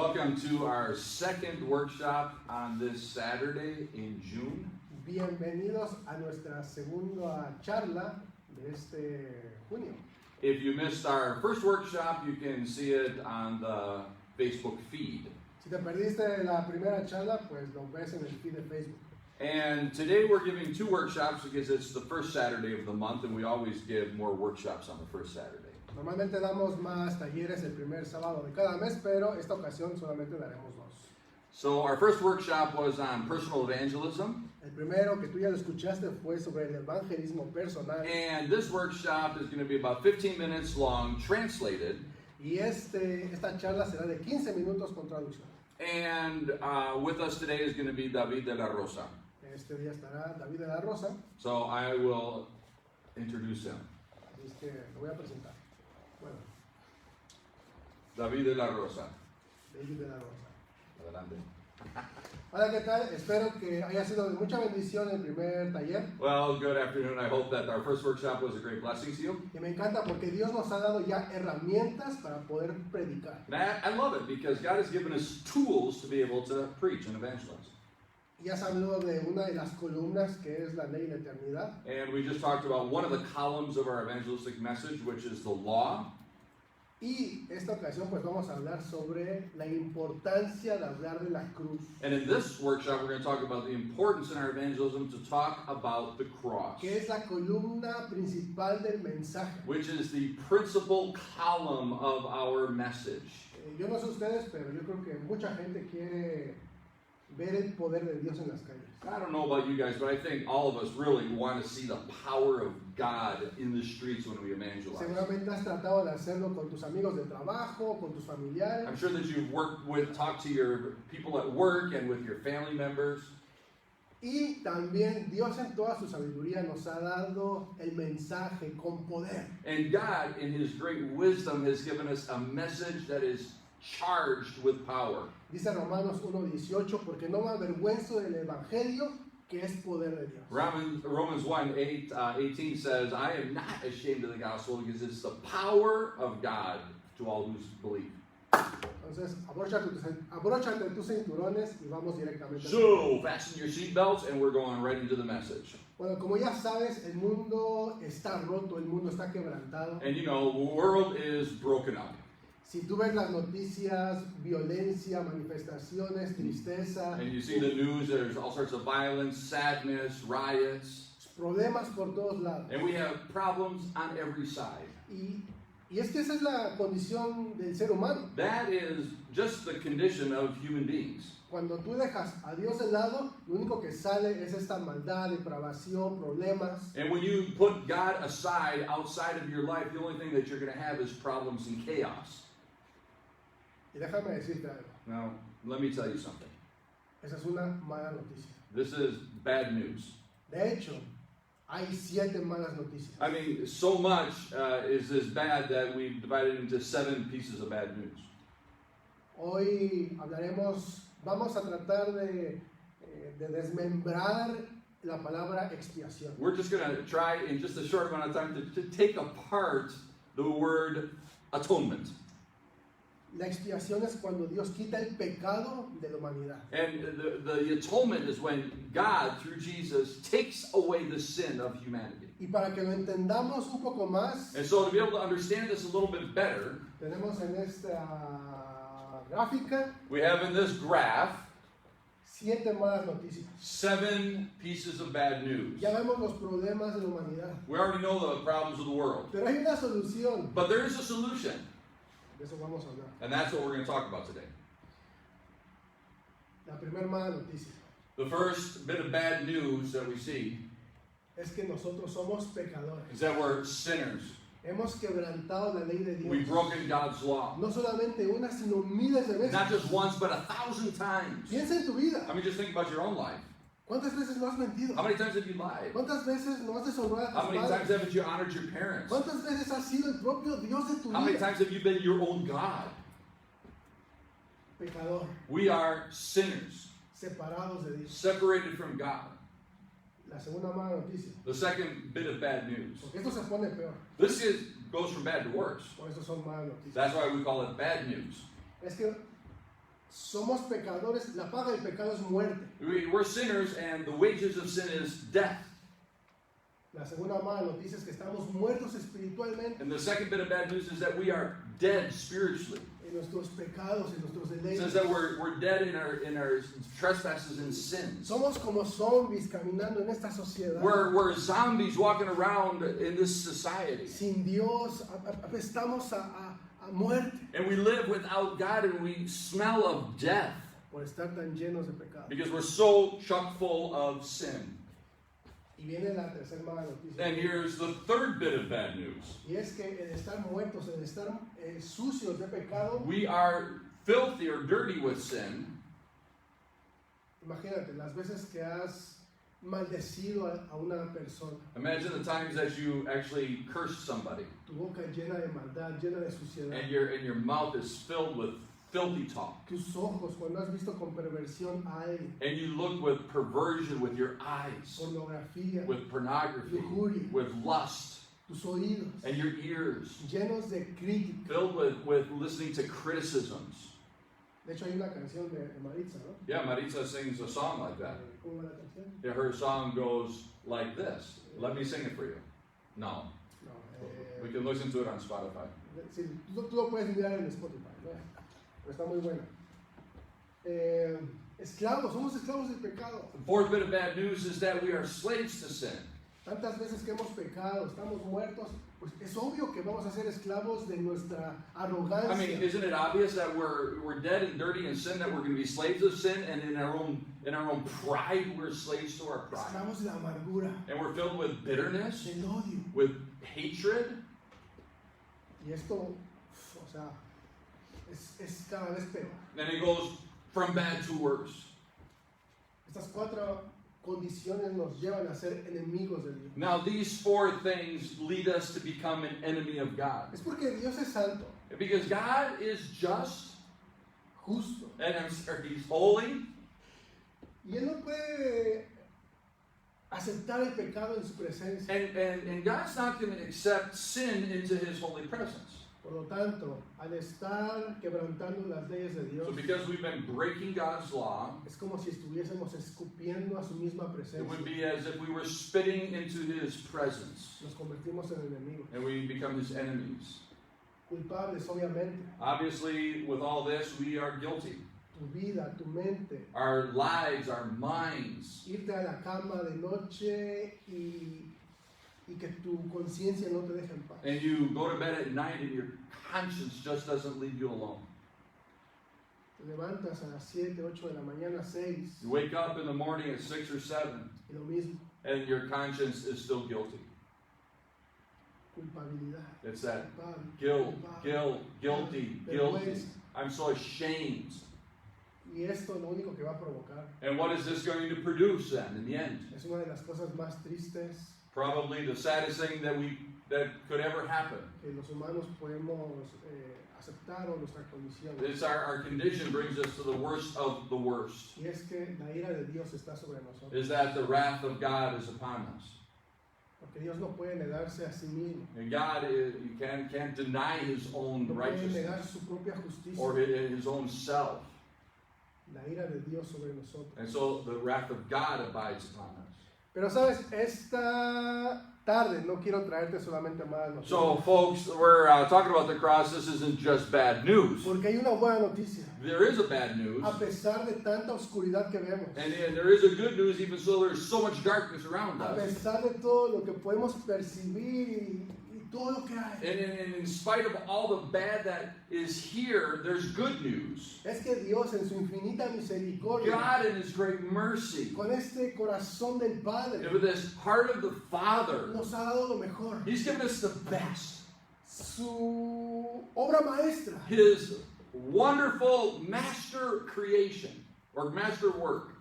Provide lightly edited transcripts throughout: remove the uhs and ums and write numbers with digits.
welcome to our second workshop on this Saturday in June. Bienvenidos a nuestra segunda charla de este junio. If you missed our first workshop, you can see it on the Facebook feed. Si te perdiste la primera charla, pues lo ves en el feed de Facebook. And today we're giving two workshops because it's the first Saturday of the month, and we always give more workshops on the first Saturday. Normalmente damos más talleres el primer sábado de cada mes, pero esta ocasión solamente daremos dos. So our first workshop was on personal evangelism. El primero que tú ya lo escuchaste fue sobre el evangelismo personal. And this workshop is going to be about 15 minutes long, translated. Y esta charla será de 15 minutos con traducción. And with us today is going to be David de la Rosa. Este día estará David de la Rosa. So I will introduce him. Así es que lo voy a presentar. Bueno, David de la Rosa. David de la Rosa. Adelante. Hola, ¿qué tal? Espero que haya sido de mucha bendición el primer taller. Well, good afternoon. I hope that our first workshop was a great blessing to you. Y me encanta porque Dios nos ha dado ya herramientas para poder predicar. And I love it because God has given us tools to be able to preach and evangelize. Ya se habló de una de las columnas que es la ley de la eternidad. And we just talked about one of the columns of our evangelistic message, which is the law. Y esta ocasión pues vamos a hablar sobre la importancia de hablar de la cruz. And in this workshop, we're going to talk about the importance in our evangelism to talk about the cross, Que es la columna principal del mensaje. which is the principal column of our message. Yo no sé ustedes, pero yo creo que mucha gente quiere ver el poder de Dios en las calles. I don't know about you guys, but I think all of us really want to see the power of God in the streets when we evangelize. Seguramente has tratado de hacerlo con tus amigos de trabajo, con tus familiares. I'm sure that you've talked to your people at work and with your family members. Y también Dios en toda su sabiduría nos ha dado el mensaje con poder. And God, in His great wisdom, has given us a message that is charged with power. Dice Romanos 1:18, porque no me avergüenzo del evangelio, que es poder de Dios. Romans 1:18 says, I am not ashamed of the gospel because it's the power of God to all who believe. Entonces, abróchate tus cinturones y vamos directamente. So, fasten your seatbelts and we're going right into the message. Bueno, como ya sabes, el mundo está roto, el mundo está quebrantado. And you know, the world is broken up. Si tú ves las noticias, violencia, manifestaciones, tristeza, And you see the news, there's all sorts of violence, sadness, riots. problemas por todos lados. And we have problems on every side. Y es que esa es la condición del ser humano. That is just the condition of human beings. Cuando tú dejas a Dios de lado, lo único que sale es esta maldad, depravación, problemas. And when you put God aside, outside of your life, the only thing that you're going to have is problems and chaos. Y déjame decirte algo. Now, let me tell you something. Esa es una mala noticia. This is bad news. De hecho, hay 7 malas noticias. I mean, so much is this bad that we've divided into 7 pieces of bad news. Hoy vamos a tratar de desmembrar la palabra expiación. We're just going to try in just a short amount of time to take apart the word atonement. La expiación es cuando Dios quita el pecado de la humanidad. And the atonement is when God, through Jesus, takes away the sin of humanity. Y para que lo entendamos un poco más, And so to be able to understand this a little bit better, tenemos en esta gráfica we have in this graph 7 malas noticias. 7 pieces of bad news. Ya vemos los problemas de la humanidad. We already know the problems of the world. Pero hay una solución. But there is a solution. De eso vamos a hablar. And that's what we're going to talk about today. La primera mala noticia The first bit of bad news that we see es que nosotros somos pecadores. is that we're sinners. Hemos quebrantado la ley de Dios. We've broken God's law. No solamente una, sino miles de veces. Not just once, but 1,000 times. Piensa en tu vida. I mean, just think about your own life. ¿Cuántas veces no has mentido? How many times have you lied? ¿Cuántas veces no has deshonrado a How tus many times padres? haven't you honored your parents? ¿Cuántas veces has sido el propio Dios de tu How many vida? times have you been your own God? Pecador, We are sinners, separados de Dios. separated from God. La segunda mala noticia, The second bit of bad news. porque esto se pone peor. This goes from bad to worse. Por eso son malas noticias. That's why we call it bad news. Es que somos pecadores, la paga del pecado es muerte. We're sinners, and the wages of sin is death. La segunda mala noticia es que estamos muertos espiritualmente And the second bit of bad news is that we are dead spiritually. en nuestros pecados, en nuestros It deleites. says that we're dead in our trespasses and sins. Somos como zombies caminando en esta sociedad. We're zombies walking around in this society. Sin Dios, apestamos a muerte And we live without God, and we smell of death por estar tan llenos de pecado. because we're so chock full of sin. Y viene la tercera mala noticia. And here's the third bit of bad news. Y es que el estar muertos, el estar sucios de pecado, We are filthy or dirty with sin. imagínate las veces que has maldecido a una persona, Imagine the times that you actually cursed somebody, tu boca llena de maldad, llena de suciedad. and your mouth is filled with filthy talk. Tus ojos, cuando has visto con perversión a alguien, And you look with perversion with your eyes, pornografía, with pornography, lujuria, with lust, tus oídos, and your ears llenos de crítica. filled with listening to criticisms. De hecho, hay una canción de Maritza, ¿no? Yeah, Maritza sings a song like that. ¿Cómo va la canción? Yeah, her song goes like this. Let me sing it for you. No, No, we can listen to it on Spotify. sí, tú lo puedes mirar en Spotify, ¿no? Pero está muy buena. Esclavos, somos esclavos del pecado. The fourth bit of bad news is that we are slaves to sin. Tantas veces que hemos pecado, estamos muertos, pues es obvio que vamos a ser esclavos de nuestra arrogancia. I mean, isn't it obvious that we're dead and dirty in sin, that we're going to be slaves of sin, and in our own pride, we're slaves to our pride. Esclavos de la amargura, And we're filled with bitterness, del odio. with hatred. Y esto, o sea, es cada vez peor. And it goes from bad to worse. Estas cuatro condiciones nos llevan a ser enemigos de Dios. Now, these four things lead us to become an enemy of God. Es porque Dios es santo, Because God is just, justo, and He's holy, y Él no puede aceptar el pecado en su presencia. and God's not going to accept sin into His holy presence. Por lo tanto, al estar quebrantando las leyes de Dios, So because we've been breaking God's law, es como si estuviésemos escupiendo a su misma it presencia. would be as if we were spitting into His presence, Nos convertimos en enemigos. and we become His enemies. Culpables, obviamente. Obviously, with all this, we are guilty. Tu vida, tu mente. Our lives, our minds, Irte a la cama de noche y que tu conciencia no te deje en paz. and you go to bed at night and your conscience just doesn't leave you alone. Te levantas a las 7, 8 de la mañana, 6, You wake up in the morning at 6 or 7, y lo mismo. and your conscience is still guilty. Culpabilidad. It's that Culpable, culpable. guilty. Vergüenza. I'm so ashamed. Y esto lo único que va a provocar And what is this going to produce then in the end? es una de las cosas más tristes Probably the saddest thing that could ever happen. que los humanos podemos aceptar o nuestra condición. It's our condition brings us to the worst of the worst. Y es que la ira de Dios está sobre nosotros. Is that the wrath of God is upon us. Porque Dios no puede negarse a sí mismo. And God can't deny His own No puede negar righteousness su propia justicia. or His own self. La ira de Dios sobre nosotros. And so the wrath of God abides upon us. Pero sabes, esta tarde no quiero traerte solamente malas noticias. So, folks, we're talking about the cross. This isn't just bad news. Porque hay una buena noticia. There is a bad news, A pesar de tanta oscuridad que vemos. and there is a good news, even though there's so much darkness around A us. pesar de todo lo que podemos percibir y todo lo que hay. And in spite of all the bad that is here, there's good news. Es que Dios en su infinita misericordia, God in His great mercy, con este corazón del Padre, and with this heart of the Father, nos ha dado lo mejor. He's given us the best. Su obra maestra, His wonderful master creation, or master work.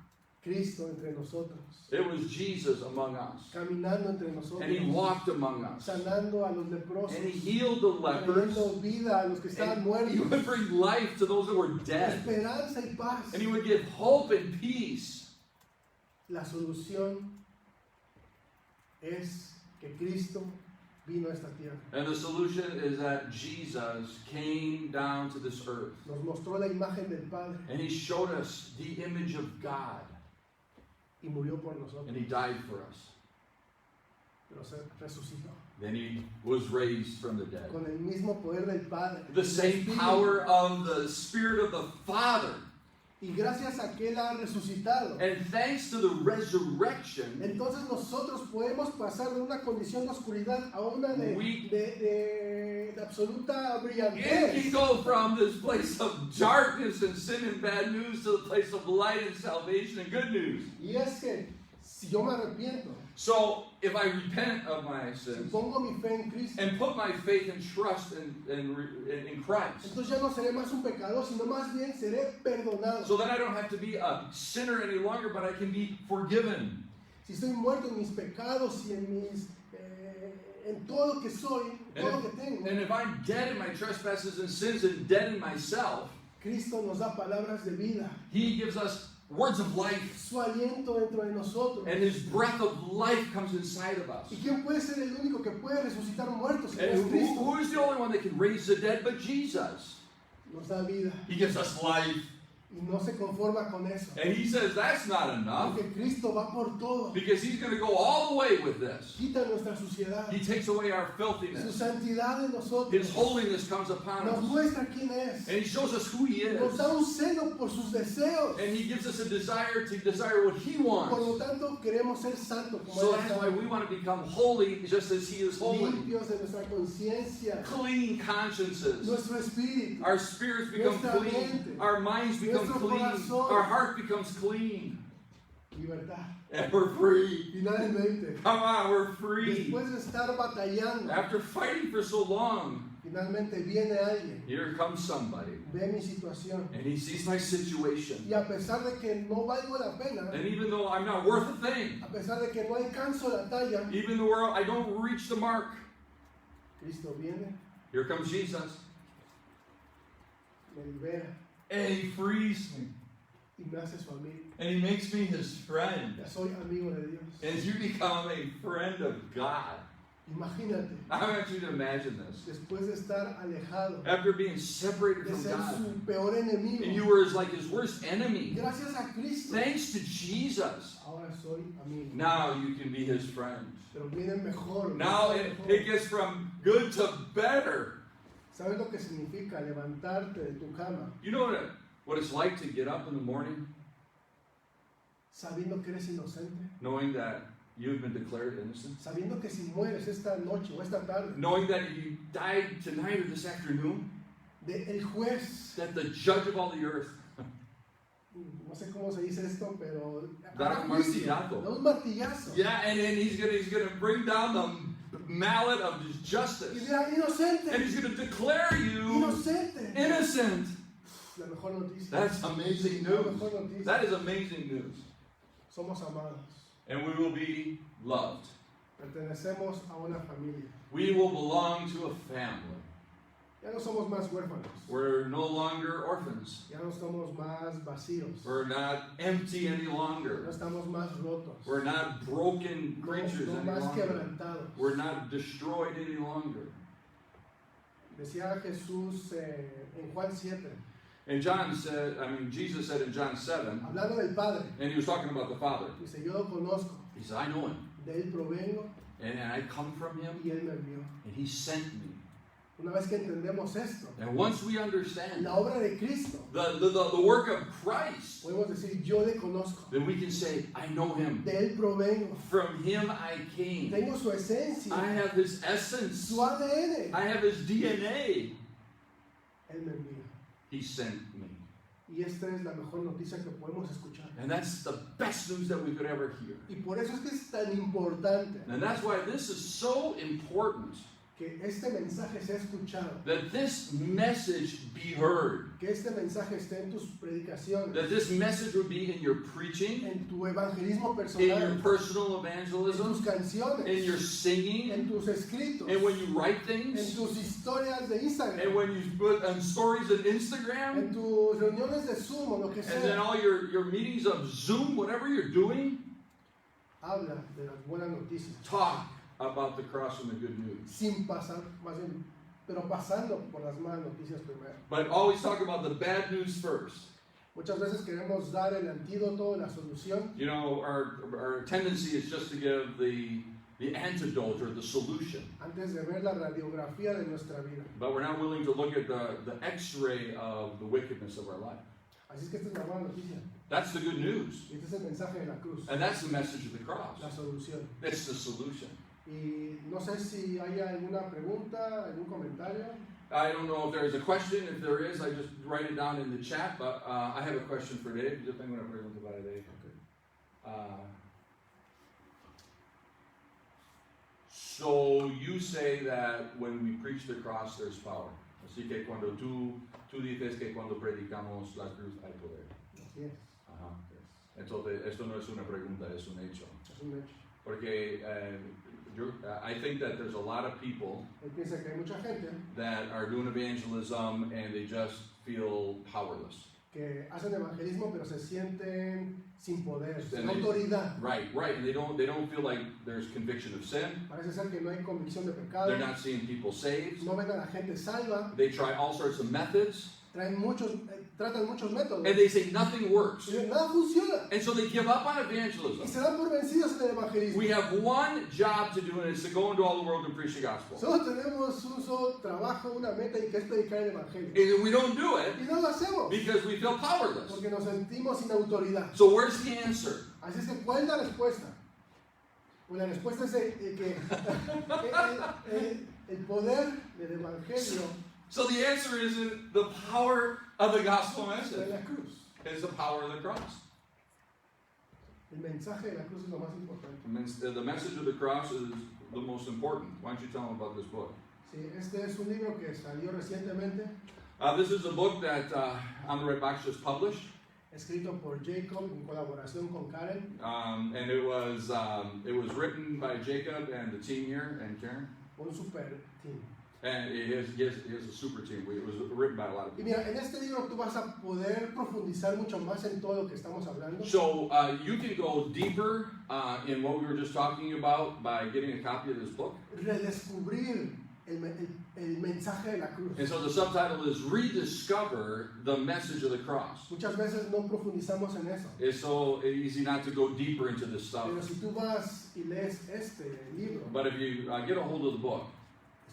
Cristo entre nosotros, It was Jesus among us. caminando entre nosotros, And He walked among us. sanando a los leprosos, And He healed the lepers. trayendo vida a los que estaban And He muertos, would bring life to those that were dead. esperanza y paz. And He would give hope and peace. La solución es que Cristo vino a esta tierra. And the solution is that Jesus came down to this earth. Nos mostró la imagen del Padre And he showed us the image of God. y murió por nosotros. And he died for us. Pero se resucitó Then he was raised from the dead. con el mismo poder del Padre. The del same Espíritu. power of the Spirit of the Father. Y gracias a que Él ha resucitado, And thanks to the resurrection, entonces nosotros podemos pasar de una condición de oscuridad a una de absoluta it brillantez. can go from this place of darkness and sin and bad news to the place of light and salvation and good news. Y es que si yo me arrepiento, So, if I repent of my si sins pongo mi fe en Cristo, and put my faith and trust in Christ, entonces ya no seré más un pecador, sino más bien seré perdonado. so then I don't have to be a sinner any longer, but I can be forgiven. Si estoy muerto en mis pecados y en mis en todo lo que soy, todo lo que tengo, And if I'm dead in my trespasses and sins and dead in myself, Cristo nos da palabras de vida, He gives us words of life, su aliento dentro de nosotros. and His breath of life comes inside of us. ¿Y quién puede ser el único que puede resucitar muertos? Si no And es Cristo. who is the only one that can raise the dead but Jesus? Nos da vida He gives us life. y no se conforma con eso. And He says that's not enough, Porque Cristo va por todo. because He's going to go all the way with this. Quita nuestra suciedad. He takes away our Su filthiness. santidad en nosotros. His holiness comes upon Nos us. muestra quién es. And He shows us who He Nos is. da un celo por sus deseos. And He gives us a desire to desire what He Por lo wants. tanto, queremos ser santos como So Él that's es why we want to become holy just as He is holy. limpios de nuestra conciencia, Clean consciences. nuestro espíritu. Our spirits become Nuestra clean. mente. Our minds become Nuestro clean. corazón. Our heart becomes clean. Libertad. And we're free. Finalmente, Come on, we're free. después de estar batallando, After fighting for so long, finalmente viene alguien, here comes somebody. ve mi situación. And he sees my situation. Y a pesar de que no valgo la pena, And even though I'm not worth a thing, a pesar de que no alcanzo la talla, even though I don't reach the mark, Cristo viene, here comes Jesus. me libera And He frees me. y me hace su amigo. And He makes me His friend. Ya soy amigo de Dios. And you become a friend of God. Imagínate, I want you to imagine this. después de estar alejado, After being separated de from ser God, su peor enemigo, and you were like his worst enemy, gracias a Cristo, thanks to Jesus, ahora soy amigo. now you can be His friend. Pero viene mejor. Now viene it mejor. gets from good to better. ¿Sabes lo que significa levantarte de tu cama You know what it's like to get up in the morning sabiendo que eres inocente? knowing that you've been declared innocent? Sabiendo que si mueres esta noche o esta tarde, Knowing that if you died tonight or this afternoon, el juez, that the judge of all the earth, no sé cómo se dice esto, pero Da un juicio, martillazo. da un martillazo. yeah, and then he's gonna bring down the mallet of his Y justice, dirá, inocente, and he's gonna declare you inocente. innocent. La mejor noticia. That's amazing La news. mejor noticia. That is amazing news. Somos amados. And we will be loved. Pertenecemos a una familia. We will belong to a family. Ya no somos más huérfanos. We're no longer orphans. Ya no somos más vacíos. We're not empty any No longer. estamos más rotos. We're not broken creatures No any más longer. quebrantados. We're not destroyed any longer. Decía Jesús en Juan 7, And Jesus said in John 7, hablando del Padre, and he was talking about the Father. dice, yo lo conozco, He said, I know him, de Él provengo and I come from him, y Él me envió. and he sent me. Una vez que entendemos esto, And once we understand la obra de Cristo, the work of Christ, podemos decir, yo le conozco, then we can say, I know him. de Él provengo, From him I came. tengo su esencia, I have his essence. su ADN. I have his DNA. Él me envía. He sent me. Y esta es la mejor noticia que podemos escuchar. And that's the best news that we could ever hear. Y por eso es que es tan importante And that's why this is so important, que este mensaje sea escuchado, that this message be heard, que este mensaje esté en tus predicaciones, that this message would be in your preaching, en tu evangelismo in your personal, personal en evangelism, tus canciones, in your singing, en tus escritos, and when you write en things, tus historias de and Instagram, when you put on stories on en Instagram, tus reuniones de Zoom o lo que and then sea. all your meetings of Zoom, whatever you're doing, Habla de las buenas noticias. talk about the cross and the good news. sin pasar, más bien, pero pasando por las malas noticias primero. But always talk about the bad news first. Muchas veces queremos dar el antídoto, la solución, You know, our tendency is just to give the antidote or the solution. antes de ver la radiografía de nuestra vida. But we're not willing to look at the x-ray of the wickedness of our life. Así es que esta es la buena noticia. That's the good news. Y este es el mensaje de la cruz, And that's the message of the cross. la solución. It's the solution. Y no sé si hay alguna pregunta, algún comentario. I don't know if there's a question. If there is, I just write it down in the chat. But I have a question for Dave. Yo tengo una pregunta para Dave. So you say that when we preach the cross, there's power. Así que cuando tú dices que cuando predicamos la cruz hay poder. Así es, Ajá. Entonces, esto no es una pregunta, es un hecho. es un hecho. Porque I think that there's a lot of people Él piensa que hay mucha gente that are doing evangelism and they just feel powerless. que hacen evangelismo pero se sienten sin poder, sin And they- autoridad. Right, and they don't feel like there's conviction of sin. Parece ser que no hay convicción de pecado, They're not seeing people saved. no ven a la gente salva, They try all sorts of methods tratan muchos métodos and they say nothing works. y nada funciona. And so they give up on Y evangelism. se dan por vencidos en el evangelismo. We have one job to do and it's to go into all the world and preach the gospel. Solo tenemos un solo trabajo, una meta y que es predicar el evangelio. And we don't do it Y no lo hacemos because we feel powerless. porque nos sentimos sin autoridad. So where's the answer? Así es que, ¿cuál es la respuesta? Pues la respuesta es que el poder del evangelio So the answer is in the power of the gospel de message. la cruz. It's the power of the cross. El mensaje de la cruz es lo más importante. The message of the cross is the most important. Why don't you tell them about this book? Sí, este es un libro que salió recientemente, This is a book that Andre Bach just published, escrito por Jacob en colaboración con Karen, and it was written by Jacob and the team here and Karen, un super team. and he has a super team. It was written by a lot of Y people. mira, en este libro tú vas a poder profundizar mucho más en todo lo que estamos hablando. So you can go deeper in what we were just talking about by getting a copy of this book. Redescubrir el mensaje de la cruz. And so the subtitle is Rediscover the Message of the Cross. Muchas veces no profundizamos en eso. It's so easy not to go deeper into this stuff. Pero si tú vas y lees este libro, But if you get a hold of the book,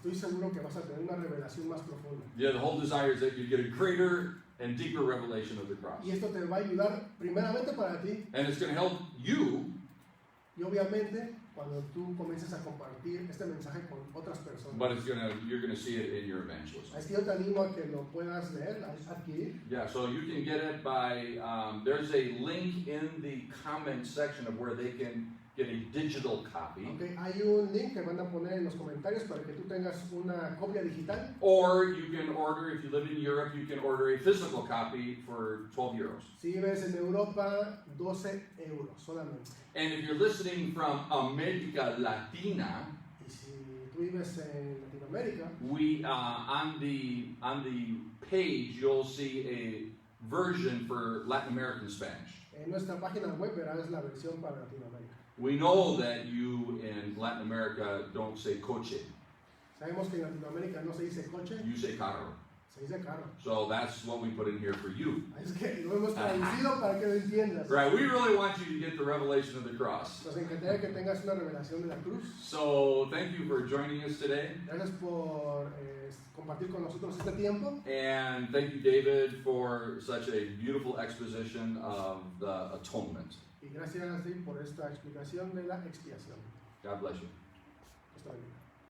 estoy seguro que vas a tener una revelación más profunda. yeah, the whole desire is that you get a greater and deeper revelation of the cross. Y esto te va a ayudar primeramente para ti And it's going to help you, y obviamente cuando tú comiences a compartir este mensaje con otras personas. but you're going to see it in your evangelism. Así que yo te animo a que lo puedas leer, a adquirir. Yeah, so you can get it by, there's a link in the comment section of where they can get a digital copy. Okay, hay un link que van a poner en los comentarios para que tú tengas una copia digital. Or you can order, if you live in Europe, you can order a physical copy for 12 euros. Si vives en Europa, 12 euros solamente. And if you're listening from America Latina, Y si tú vives en Latinoamérica, we on the page you'll see a version for Latin American Spanish. en nuestra página web verás la versión para Latinoamérica. We know that you in Latin America don't say coche, Sabemos que en Latinoamérica no se dice coche, you say carro. se dice carro. So that's what we put in here for you. Así es que lo hemos traducido para que lo entiendas. Right, we really want you to get the revelation of the cross. Nos encantaría que tengas una revelación de la cruz. So thank you for joining us today. Gracias por compartir con nosotros este tiempo. And thank you, David, for such a beautiful exposition of the atonement. Y gracias, Dave, por esta explicación de la expiación. God bless you. Hasta luego.